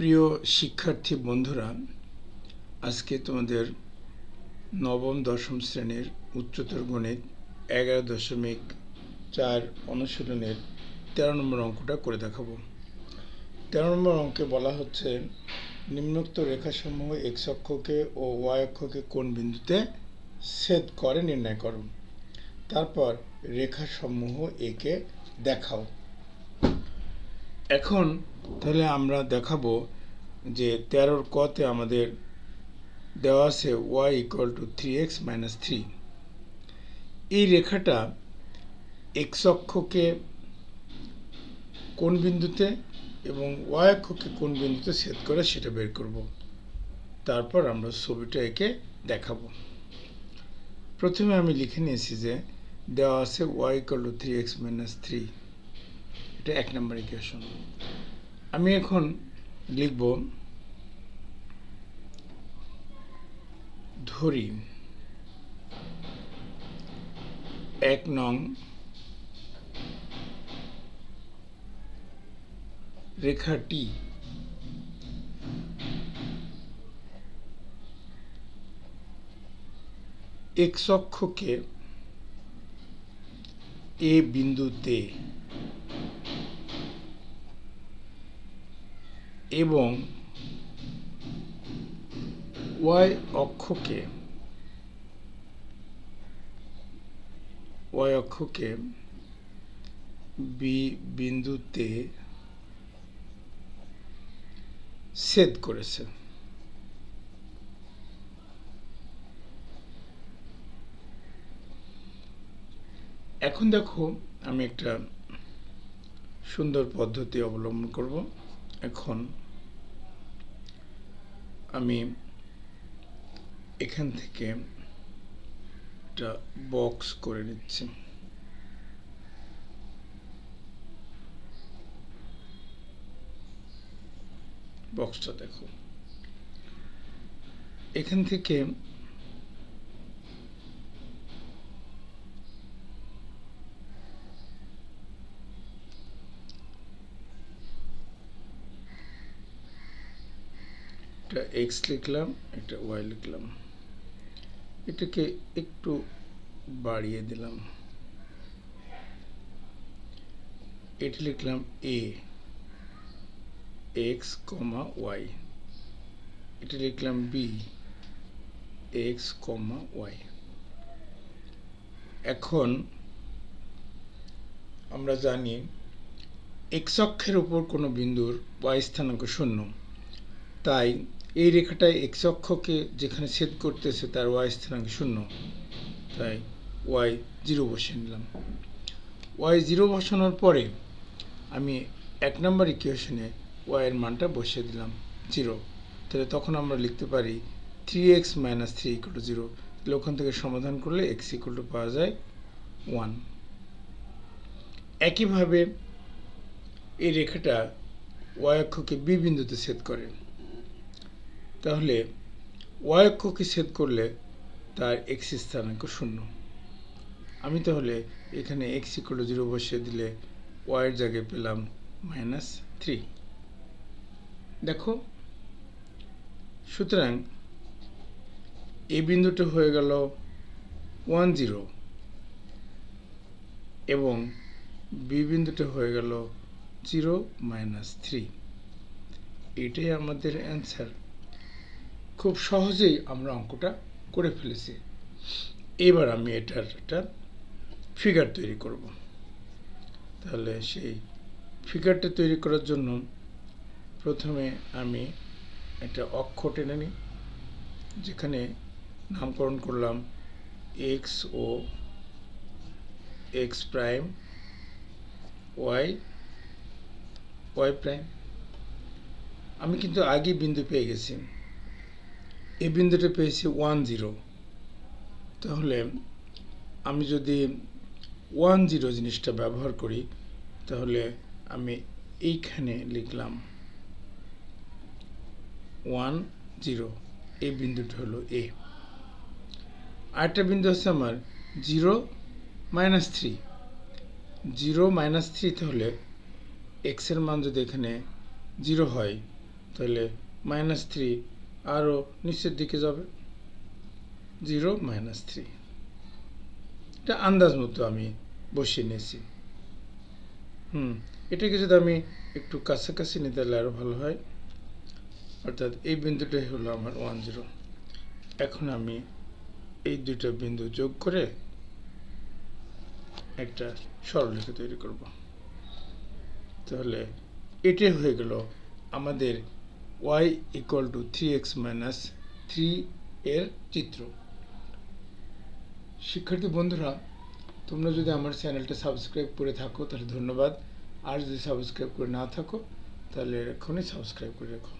প্রিয় শিক্ষার্থী বন্ধুরা, আজকে তোমাদের নবম দশম শ্রেণীর উচ্চতর গণিত 11.4 অনুশীলনের 13 নম্বর অঙ্কটা করে দেখাবো। 13 নম্বর অঙ্কে বলা হচ্ছে নিম্নোক্ত রেখাসমূহ এক্স অক্ষকে ও ওয়াই অক্ষকে কোন বিন্দুতে ছেদ করে নির্ণয় করো। তারপর রেখাসমূহ একে দেখাও। এখন তাহলে আমরা দেখাবো যে 13 কতে আমাদের দেওয়া আছে y = 3x - 3। এই রেখাটা x অক্ষকে কোন বিন্দুতে এবং y অক্ষকে কোন বিন্দুতে ছেদ করে সেটা বের করব। তারপর আমরা ছবিটা এঁকে দেখাবো। প্রথমে আমি লিখে নিয়েছি যে দেওয়া আছে y = 3x - 3, এটা 1 নম্বর ইকুয়েশন। আমি এখন লিখব, ধরি 1 নং রেখাটি x অক্ষকে a বিন্দুতে এবং y অক্ষকে b বিন্দুতে ছেদ করেছে। এখন দেখো, আমি একটা সুন্দর পদ্ধতি অবলম্বন করব। এখন আমি এখান থেকে একটা বক্স করে নিচ্ছি। বক্সটা দেখো, এখান থেকে একটা x লিখলাম, একটা y লিখলাম, এটাকে একটু বাড়িয়ে দিলাম, এটা লিখলাম a x, y, এটা লিখলাম b x, y। এখন আমরা জানি x অক্ষের উপর কোনো বিন্দুর y স্থানাঙ্ক 0, তাই এই রেখাটায় x অক্ষকে যেখানে ছেদ করতেছে তার y স্থানাঙ্ক 0, তাই y 0 বসিয়ে নিলাম। y 0 বসানোর পরে আমি 1 নম্বর ইকুয়েশনে y এর মানটা বসিয়ে দিলাম 0। তাহলে তখন আমরা লিখতে পারি 3x - 3 = 0। তাহলে ওখান থেকে সমাধান করলে x = পাওয়া যায় 1। একইভাবে এই রেখাটা y অক্ষকে b বিন্দুতে ছেদ করে, তাহলে y অক্ষকে ছেদ করলে তার x স্থানাঙ্ক 0। আমি তাহলে এখানে x = 0 বসিয়ে দিলে y এর জায়গায় পেলাম -3। দেখো, সুতরাং এই বিন্দুটা হয়ে গেল 1 0 এবং b বিন্দুটা হয়ে গেল 0 - 3। এটাই আমাদের অ্যান্সার। খুব সহজেই আমরা অঙ্কটা করে ফেলেছি। এবার আমি এটার একটা ফিগার তৈরি করব। তাহলে সেই ফিগারটা তৈরি করার জন্য প্রথমে আমি একটা অক্ষ টেনে নিই, যেখানে নামকরণ করলাম x ও x প্রাইম, y প্রাইম। আমি কিন্তু আগে বিন্দু পেয়ে গেছি, এই বিন্দুটা পেয়েছি 1 0। তাহলে আমি যদি 1 0 জিনিসটা ব্যবহার করি, তাহলে আমি এইখানে লিখলাম 1 0, এই বিন্দুটা হলো a। আরেকটা বিন্দু আছে আমার 0 - 3। 0 - 3, তাহলে x এর মান যদি এখানে 0 হয়, তাহলে -3 আরও নিচের দিকে যাবে, 0 -3। এটা আন্দাজ মতো আমি বসিয়ে নিয়েছি। এটাকে যদি আমি একটু কাছাকাছি নিই তাহলে আরও ভালো হয়, অর্থাৎ এই বিন্দুটাই হলো আমার 1 0। এখন আমি এই দুইটা বিন্দু যোগ করে একটা সরলরেখা তৈরি করব। তাহলে এটাই হয়ে গেল আমাদের y = 3x - 3 এর চিত্র। শিক্ষার্থী বন্ধুরা, তোমরা যদি আমার চ্যানেলটা সাবস্ক্রাইব করে থাকো তাহলে ধন্যবাদ, আর যদি সাবস্ক্রাইব করে না থাকো তাহলে এখনই সাবস্ক্রাইব করে রাখো।